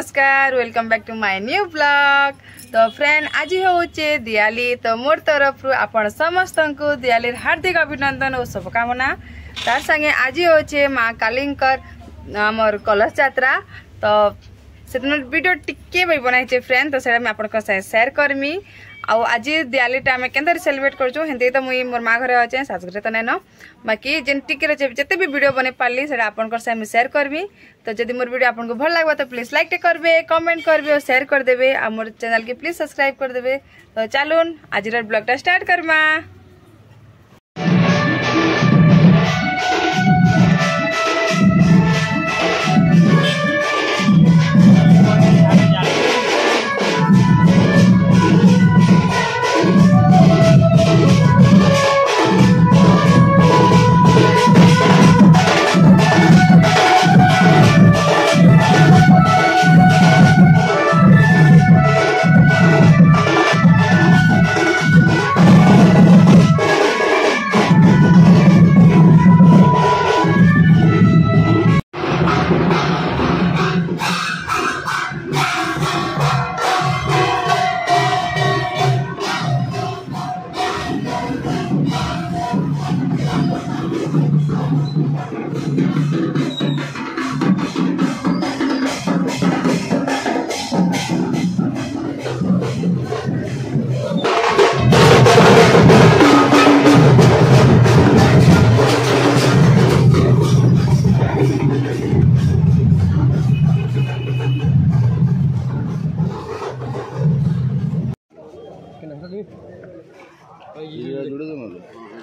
नमस्कार welcome back to my new blog. तो friend आज होचे दिवाली। तो मोर तरफ आपण समस्त को दिवाली हार्दिक अभिनंदन और शुभकामना। तार संगे आज होचे माँ कालींकर आमर कलश यात्रा। तो से वीडियो टिके भी बनाई फ्रेंड। तो सर मुझे शेयर करमी। आज दिवाली आम के सेलिब्रेट करूँ हिंदी। तो मुई मोर माँ घरे अच्छे शाशुघर तो नैन बाकी जेन टिके जिते भी वीडियो बने पार्ली से आपन शेयर करमी। तो जब मोर वीडियो आपको भल लगे तो प्लीज लाइक करबे, कमेंट करबे और शेयर कर देबे। आ मोर चैनल के प्लीज सब्सक्राइब कर देबे। तो चलून आज ब्लॉगटा स्टार्ट करमा।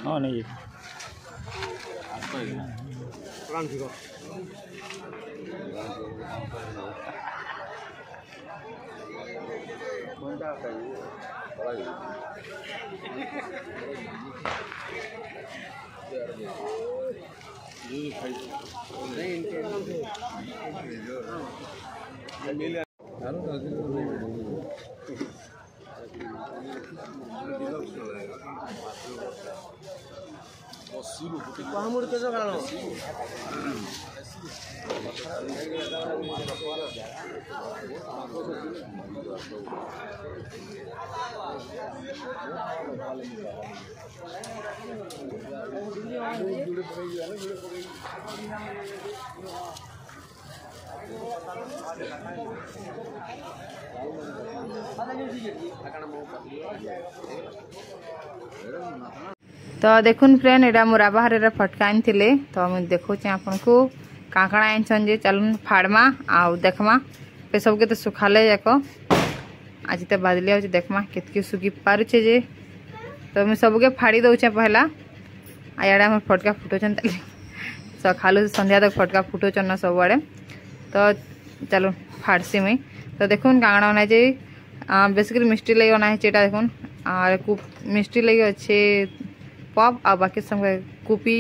हाँ नहीं तो देखुन फ्रेंड एटा मोरा बाहर फटका आनी थे। तो मुझे देखुचे आपन को काकड़ा आईन जे चलून फाड़मा आउ देखमा पे सबके तो सुखाले जाक आज तो बादली हो देखमा केतकी सुखी पारुचे जे। तो मुझे सबके फाड़ी दौचे पहला आड़े आम फटका फुटोचन सकालू संध्या तक फटका फुटोचन न सब आड़े। तो चलो फाड़सी मुई। तो देखुन काकड़ा बना जे बेसिकली मिष्टी लगे बना है देखुन और मिष्टी लगे अच्छे पप आ बाकी सब कुपी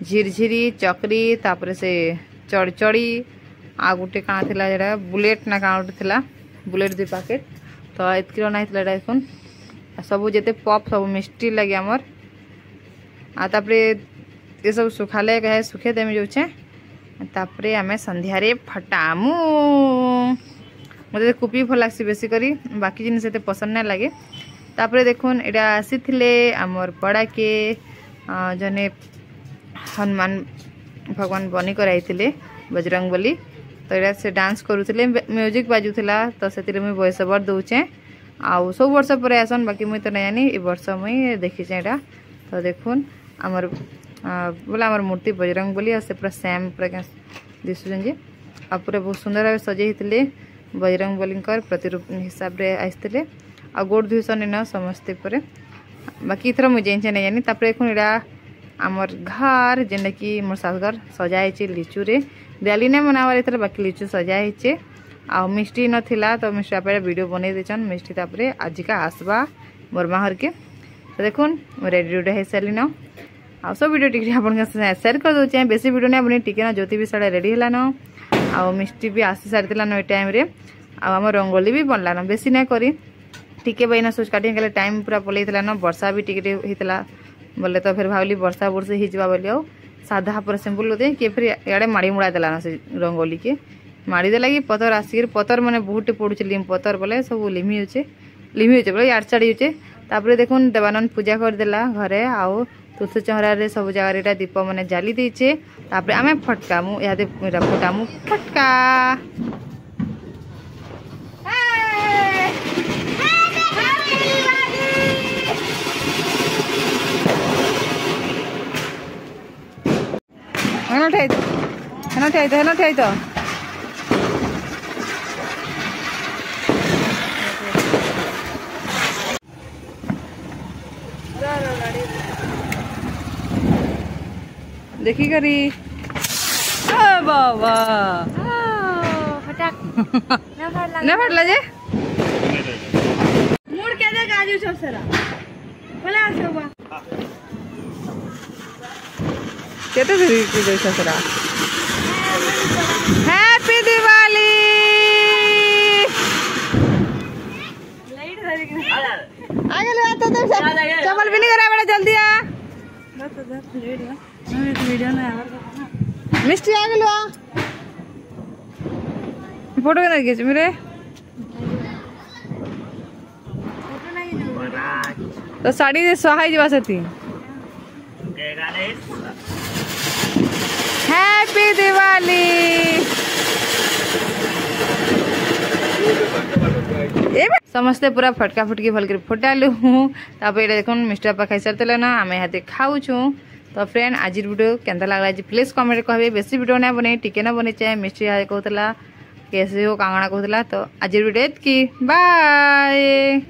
झिरझिरी चकरी तापर से चढ़चड़ी आ गोटे काना थिला जेड़ा बुलेट ना काना गोटे थिला बुलेट 2 पैकेट। तो एतकी बना देखुन सब जेते पप सब मिष्टी लगे आमर आ तापरे ये सब सुखाले कहे सुखे देमी जाऊे। तापरे आमे संध्यारे फटामु। मते कुपी भल लागसी बेसी करी बाकी जिनिस एते पसंद ना लगे। तापरे देखुन एटा आसीथिले आमर पड़ा के जने हनुमान भगवान बनी कराइथिले बजरंग बली। तो एटा से डांस करूथिले म्यूजिक बाजुथिला। तो सेतिरे मुई वॉइस ओवर दउचे आउ सब वर्ष पर आसन बाकी मुई तो नै जानी ए वर्ष मुई देखिचे एटा। तो देखुन आमर बोला आमर मूर्ति बजरंग बली से पूरा सेम पूरा दिसुछन जे आ पूरा बहुत सुंदर भाव सजेइथिले बजरंग बलींकर प्रतिरूप हिसाब रे आइथिले आ गोड़ धुईसन न समस्ते पर बाकी इथर मुझे जेनचे नहीं जानी। तापर देखुन एटा आमर घर जेनटा कि मोर सासघर सजाइचे लिचू रे दिवाली नहीं मनावार इथर बाकी लिचू सजाइचे आ मिष्टी नथिला। तो मिष्टी आप वीडियो बने देचन मिष्टी तापरे आजिका आसबा मोर माँ घर के। तो देखुन रेडी रेडी है सारी न आ सब वीडियो टिके आपन शेयर कर दउचे बेसी वीडियो नहीं बने टिके न ज्योति भी साडा रेडी हला न आ मिष्टी भी आसी सारितला न ए टाइम रे आ हम रंगोली भी बनला न बेसी नहीं करी टिके बैना सोच काटे टाइम पूरा पलैला न वर्षा भी टिके होता बोले तो फिर भावली वर्षा वर्षे ही जावा बोली साधा पूरा सिंपल होते कि फिर इे माड़ी मुड़ा देला से रंगोली के माड़ीदेला कि पतर आसिक पतर मैंने बहुत पड़ुचे लिम पतर बोले सब लिमी होचे बोले यार चाड़ी होचे तापर देखुन देवानंद पूजा करदेला घरे आउ तुलसी चौरा सब जगह दीप मैंने जाली देचे तापर आम फटका मुझे फटामु फटका तो देखी करी बाबा ना फटला जे मूड के दे गाजू सब सरा बोला सोबा केते धरी की दे ससरा हैप्पी दिवाली लाइट धरी के आगे ले तो चपल भी नहीं करा बड़ा जल्दी आ तो लेट है मैं एक वीडियो ना यार मिस्टी आगे लो फोटो के नहीं खींच मेरे फोटो नहीं तो साड़ी दे सहाय जवा सती हैप्पी दिवाली समस्ते पूरा फटका फटकी भल कर फटालु तापर देखो मिस्टर पापा खाई सारे ना आम यहाँ खाऊ तो फ्रेंड आज वीडियो केंता लगला प्लीज कमेंट कहे बेसी वीडियो ना बने टिके ना बने चाहे मिस्ट्री कहला कैसे हो कांगड़ा कहला तो आज वीडियो की बाय।